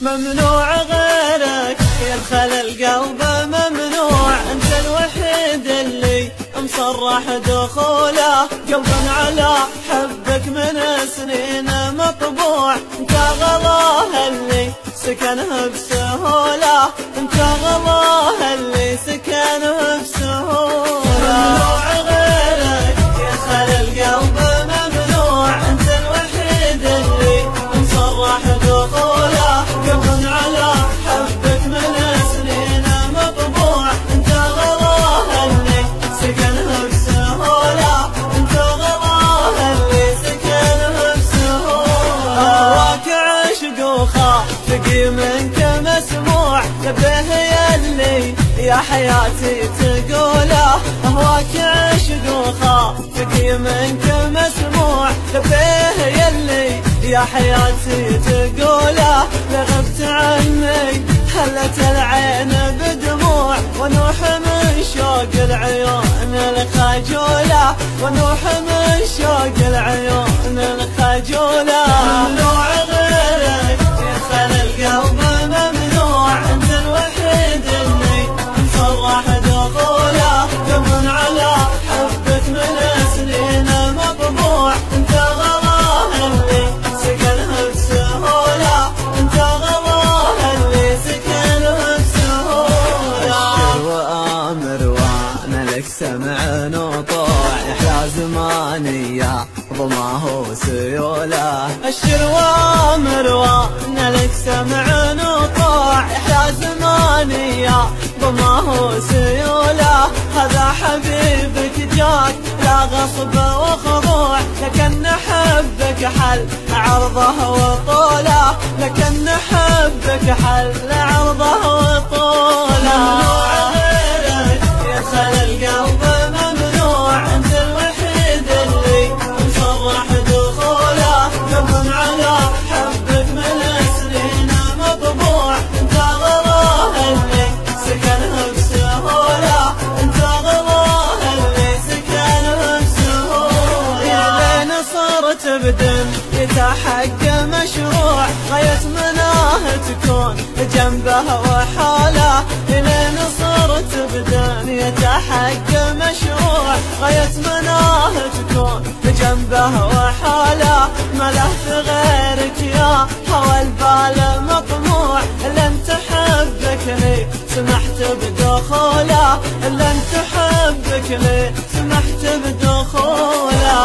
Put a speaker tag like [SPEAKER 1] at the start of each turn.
[SPEAKER 1] ممنوع غيرك يدخل القلب، ممنوع انت الوحيد اللي مصرح دخوله. قلب على حبك من سنين مطبوع، انت غلاه اللي سكنه بسهوله، انت غلاه اللي سكنه بسهوله. ممنوع غيرك يدخل القلب، ممنوع انت الوحيد اللي مصرح دخوله. قلب على حبك من سنين مطبوع، انت غلاه اللي سكنه بسهوله، انت غلاه اللي سكنه بسهوله. هواك عشق وخافقي منك مسموع، لبيه يلي يا حياتي تقوله. هواك عشق وخافقي منك مسموع، لبيه يلي يا حياتي تقوله. لغبت عني هلت العين بدموع، ونوح من شوق العيون الخجولة، ونوح من شوق العيون الخجولة. ممنوع غيرك يدخل القلب، ممنوع انت الوحيد اللي مصرح دخوله. قلب على حبك من سنين مطبوع، انت غلاه اللي سكنه بسهوله، انت غلاه اللي سكنه بسهوله.
[SPEAKER 2] ابشر وامر وانا لك سمع وطوع، يحلى زماني يا ضماه سيوله.
[SPEAKER 1] ابشر وامر وانا لك سمع وطوع، يحلى زماني يا ضماه سيوله. هذا حبيبك جاك لا غصب وخضوع، لكن حبك حل عرضه وطوله، لكن حبك حل عرضه وطوله. ممنوع غيرك يدخل القلب، ممنوع انت الوحيد اللي مصرح دخوله. قلب على حبك من سنين مطبوع، انت غلاه اللي سكنه بسهوله، انت غلاه اللي سكنه بسهوله. لين صرت بدم يتحق مشروع، غاية مناه تكون جنبه وحاله. لين صرت بدم يتحق مشروع، غاية مناه تكون جنبه وحاله. ما له في غيرك يا هوى البال مطموع، الا انت حبك لي سمحت بدخوله، الا انت حبك لي سمحت بدخوله.